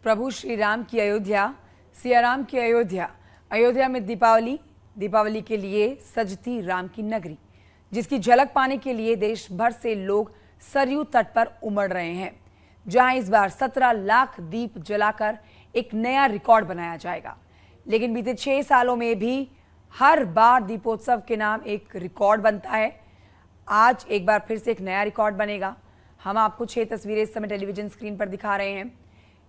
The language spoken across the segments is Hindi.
प्रभु श्री राम की अयोध्या, सिया राम की अयोध्या। अयोध्या में दीपावली के लिए सजती राम की नगरी, जिसकी झलक पाने के लिए देश भर से लोग सरयू तट पर उमड़ रहे हैं, जहां इस बार 17 लाख दीप जलाकर एक नया रिकॉर्ड बनाया जाएगा। लेकिन बीते 6 सालों में भी हर बार दीपोत्सव के नाम एक रिकॉर्ड बनता है। आज एक बार फिर से एक नया रिकॉर्ड बनेगा। हम आपको 6 तस्वीरें इस समय टेलीविजन स्क्रीन पर दिखा रहे हैं,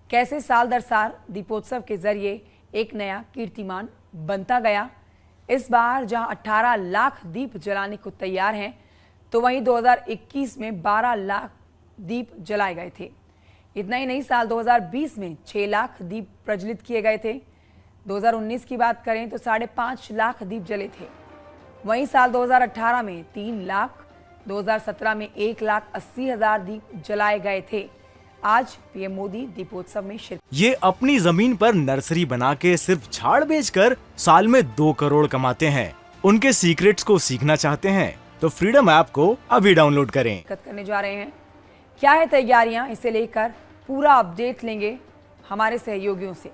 कैसे साल दर साल दीपोत्सव के जरिए एक नया कीर्तिमान बनता गया। इस बार जहां 18 लाख दीप जलाने को तैयार हैं, तो वहीं 2021 में 12 लाख दीप जलाए गए थे। इतना ही नहीं, साल 2020 में 6 लाख दीप प्रज्वलित किए गए थे। 2019 की बात करें तो 5.5 लाख दीप जले थे। वहीं साल 2018 में 3 लाख, 2017 में 1,80,000 दीप जलाए गए थे। आज पीएम मोदी दीपोत्सव में ये अपनी जमीन पर नर्सरी बना के सिर्फ झाड़ बेचकर साल में 2 करोड़ कमाते हैं। उनके सीक्रेट्स को सीखना चाहते हैं तो फ्रीडम ऐप को अभी डाउनलोड करें। करने जा रहे हैं, क्या है तैयारियां, इसे लेकर पूरा अपडेट लेंगे हमारे सहयोगियों से,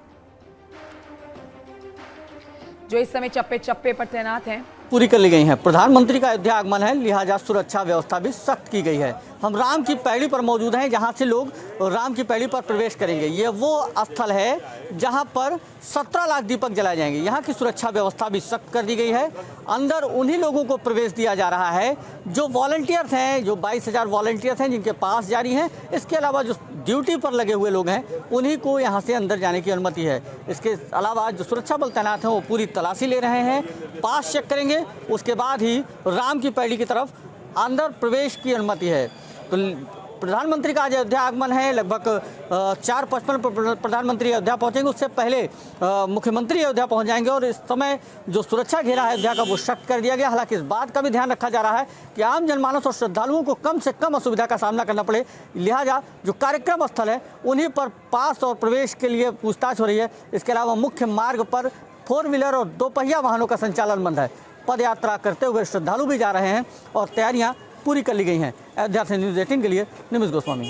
जो इस समय चप्पे चप्पे पर तैनात हैं। पूरी कर ली गई हैं। प्रधानमंत्री का अयोध्या आगमन है, लिहाजा सुरक्षा व्यवस्था भी सख्त की गई है। हम राम की पैड़ी पर मौजूद हैं, जहां से लोग राम की पैड़ी पर प्रवेश करेंगे। ये वो स्थल है जहां पर 17 लाख दीपक जलाए जाएंगे। यहाँ की सुरक्षा व्यवस्था भी सख्त कर दी गई है। अंदर उन्हीं लोगों को प्रवेश दिया जा रहा है जो वॉलंटियर्स हैं, जो 22,000 वॉलंटियर्स हैं जिनके पास जारी हैं। इसके अलावा जो ड्यूटी पर लगे हुए लोग हैं, उन्हीं को यहाँ से अंदर जाने की अनुमति है। इसके अलावा जो सुरक्षा बल तैनात हैं वो पूरी तलाशी ले रहे हैं, पास चेक करेंगे, उसके बाद ही राम की पैड़ी की तरफ अंदर प्रवेश की अनुमति है। तो प्रधानमंत्री का आज अयोध्या आगमन है। लगभग 4:55 पर प्रधानमंत्री अयोध्या पहुंचेंगे। उससे पहले मुख्यमंत्री अयोध्या पहुंच जाएंगे और इस समय जो सुरक्षा घेरा है अयोध्या का वो सख्त कर दिया गया। हालांकि इस बात का भी ध्यान रखा जा रहा है कि आम जनमानस और श्रद्धालुओं को कम से कम असुविधा का सामना करना पड़े, लिहाजा जो कार्यक्रम स्थल है उन्हीं पर पास और प्रवेश के लिए पूछताछ हो रही है। इसके अलावा मुख्य मार्ग पर 4 व्हीलर और 2 पहिया वाहनों का संचालन बंद है। पद यात्रा करते हुए श्रद्धालु भी जा रहे हैं और तैयारियां पूरी कर ली गई हैं। अयोध्या से न्यूज़ 18 के लिए निमिष गोस्वामी।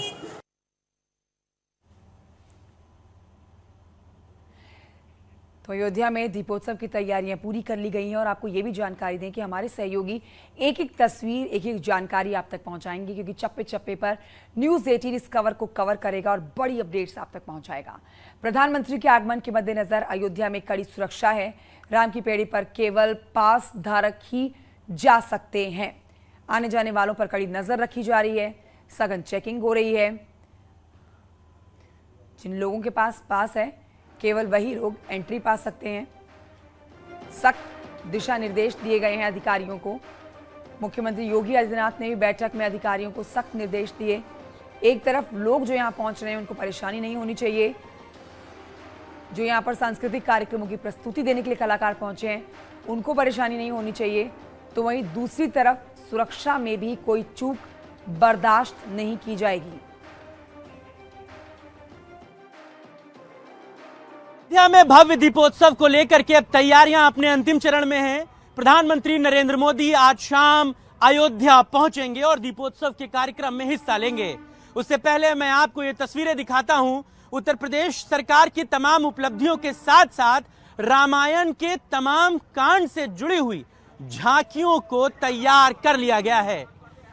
तो अयोध्या में दीपोत्सव की तैयारियां पूरी कर ली गई हैं और आपको ये भी जानकारी दें कि हमारे सहयोगी एक एक तस्वीर, एक एक जानकारी आप तक पहुंचाएंगे, क्योंकि चप्पे चप्पे पर न्यूज़ 18 इस खबर को कवर करेगा और बड़ी अपडेट्स आप तक पहुंचाएगा। प्रधानमंत्री के आगमन के मद्देनजर अयोध्या में कड़ी सुरक्षा है। राम की पैड़ी पर केवल पास धारक ही जा सकते हैं। आने जाने वालों पर कड़ी नजर रखी जा रही है, सघन चेकिंग हो रही है। जिन लोगों के पास पास है, केवल वही लोग एंट्री पा सकते हैं। सख्त दिशा निर्देश दिए गए हैं अधिकारियों को। मुख्यमंत्री योगी आदित्यनाथ ने भी बैठक में अधिकारियों को सख्त निर्देश दिए। एक तरफ लोग जो यहां पहुंच रहे हैं उनको परेशानी नहीं होनी चाहिए, जो यहां पर सांस्कृतिक कार्यक्रमों की प्रस्तुति देने के लिए कलाकार पहुंचे हैं उनको परेशानी नहीं होनी चाहिए, तो वहीं दूसरी तरफ सुरक्षा में भी कोई चूक बर्दाश्त नहीं की जाएगी। अयोध्या में भव्य दीपोत्सव को लेकर के अब तैयारियां अपने अंतिम चरण में हैं। प्रधानमंत्री नरेंद्र मोदी आज शाम अयोध्या पहुंचेंगे और दीपोत्सव के कार्यक्रम में हिस्सा लेंगे। उससे पहले मैं आपको ये तस्वीरें दिखाता हूं। उत्तर प्रदेश सरकार की तमाम उपलब्धियों के साथ साथ रामायण के तमाम कांड से जुड़ी हुई झांकियों को तैयार कर लिया गया है।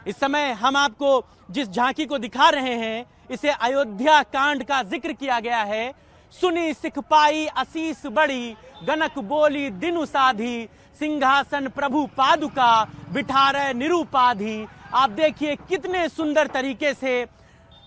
इस समय हम आपको जिस झांकी को दिखा रहे हैं, इसे अयोध्या कांड का जिक्र किया गया है। सुनी सिख पाई असीस बड़ी, गनक बोली दिनु साधी, सिंहासन प्रभु पादुका, बिठारे निरूपाधी। आप देखिए कितने सुंदर तरीके से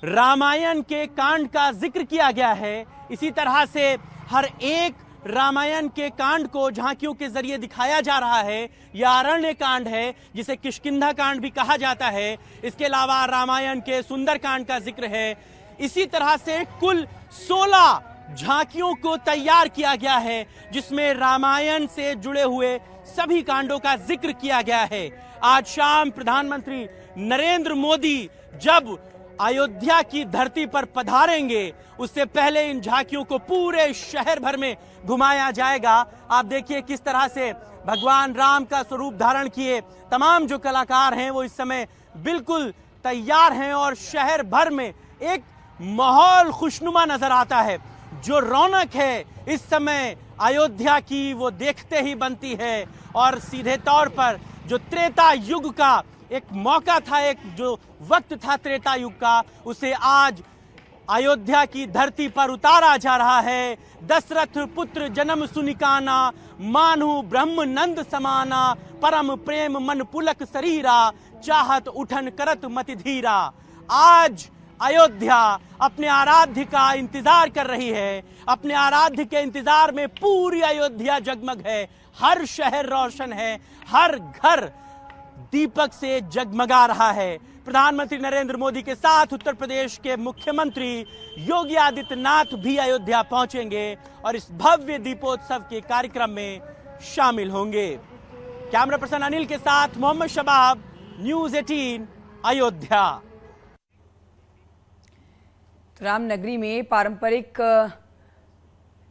रामायण के कांड का जिक्र किया गया है। इसी तरह से हर एक रामायण के कांड को झांकियों के जरिए दिखाया जा रहा है। यह अरण्य कांड है, जिसे किष्किंधा कांड भी कहा जाता है। इसके अलावा रामायण के सुंदर कांड का जिक्र है। इसी तरह से कुल 16 झांकियों को तैयार किया गया है, जिसमें रामायण से जुड़े हुए सभी कांडों का जिक्र किया गया है। आज शाम प्रधानमंत्री नरेंद्र मोदी जब अयोध्या की धरती पर पधारेंगे, उससे पहले इन झांकियों को पूरे शहर भर में घुमाया जाएगा। आप देखिए किस तरह से भगवान राम का स्वरूप धारण किए तमाम जो कलाकार हैं वो इस समय बिल्कुल तैयार हैं और शहर भर में एक माहौल खुशनुमा नजर आता है। जो रौनक है इस समय अयोध्या की वो देखते ही बनती है। और सीधे तौर पर जो त्रेता युग का एक मौका था, एक जो वक्त था त्रेता युग का, उसे आज अयोध्या की धरती पर उतारा जा रहा है। दशरथ पुत्र जन्म सुनिकाना, मानु ब्रह्म नंद समाना, परम प्रेम मन पुलक शरीरा, चाहत उठन करत मति धीरा। आज अयोध्या अपने आराध्य का इंतजार कर रही है। अपने आराध्य के इंतजार में पूरी अयोध्या जगमग है। हर शहर रोशन है, हर घर दीपक से जगमगा रहा है। प्रधानमंत्री नरेंद्र मोदी के साथ उत्तर प्रदेश के मुख्यमंत्री योगी आदित्यनाथ भी अयोध्या पहुंचेंगे और इस भव्य दीपोत्सव के कार्यक्रम में शामिल होंगे। कैमरा पर्सन अनिल के साथ मोहम्मद शबाब, न्यूज़ 18 अयोध्या। रामनगरी में पारंपरिक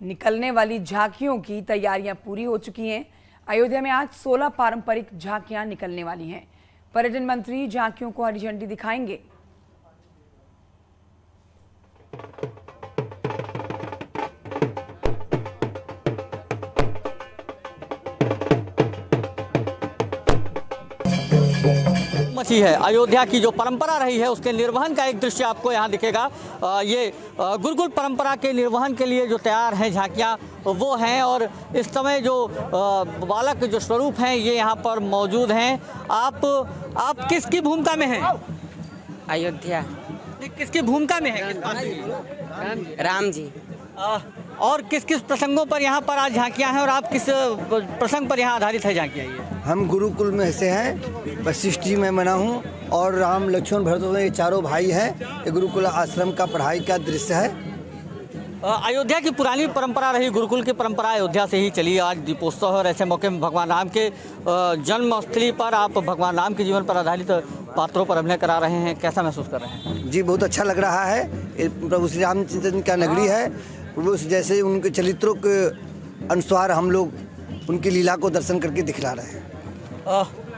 निकलने वाली झांकियों की तैयारियां पूरी हो चुकी हैं। अयोध्या में आज 16 पारंपरिक झांकियां निकलने वाली हैं। पर्यटन मंत्री झांकियों को हरी झंडी दिखाएंगे। मची है अयोध्या की जो परंपरा रही है उसके निर्वहन का एक दृश्य आपको यहाँ दिखेगा। ये गुरुकुल परंपरा के निर्वहन के लिए जो तैयार हैं झांकियाँ वो हैं और इस समय जो बालक जो स्वरूप हैं ये यहाँ पर मौजूद हैं। आप किसकी भूमिका में हैं? अयोध्या। किसकी भूमिका में है? राम जी। और किस किस प्रसंगों पर यहाँ पर आज झांकियाँ हैं और आप किस प्रसंग पर यहाँ आधारित है झांकियाँ? ये हम गुरुकुल में से हैं, वशिष्ठ जी मैं बना हूँ और राम लक्ष्मण भरत ये चारों भाई हैं। ये गुरुकुल आश्रम का पढ़ाई का दृश्य है। अयोध्या की पुरानी परंपरा रही, गुरुकुल की परंपरा अयोध्या से ही चली। आज दीपोत्सव और ऐसे मौके में भगवान राम के जन्मस्थली पर आप भगवान राम के जीवन पर आधारित पात्रों पर अभिनय करा रहे हैं, कैसा महसूस कर रहे हैं? जी बहुत अच्छा लग रहा है। प्रभु श्री रामचंद्र का नगरी है, वो जैसे उनके चरित्रों के अनुसार हम लोग उनकी लीला को दर्शन करके दिखला रहे हैं।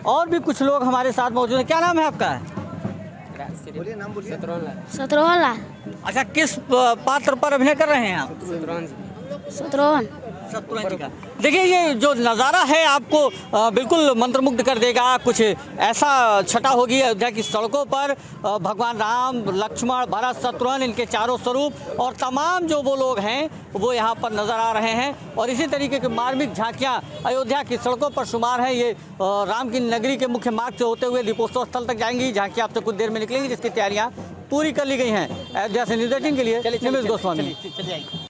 और भी कुछ लोग हमारे साथ मौजूद हैं। क्या नाम है आपका? बोलिए नाम बोलिए। शत्रुघ्न। अच्छा, किस पात्र पर अभिनय कर रहे हैं आप? शत्रुघ्न। देखिए ये जो नज़ारा है आपको बिल्कुल मंत्रमुग्ध कर देगा। कुछ ऐसा छटा होगी अयोध्या की सड़कों पर। भगवान राम, लक्ष्मण, भरत, शत्रुघ्न, इनके चारों स्वरूप और तमाम जो वो लोग हैं वो यहाँ पर नज़र आ रहे हैं। और इसी तरीके की मार्मिक झांकियाँ अयोध्या की सड़कों पर शुमार हैं। ये राम की नगरी के मुख्य मार्ग से होते हुए दीपोत्सव स्थल तक जाएंगी। झांकियाँ आपसे कुछ देर में निकलेंगी जिसकी तैयारियाँ पूरी कर ली गई हैं। अयोध्या से न्यूज़ 18 के लिए निमिष गोस्वामी।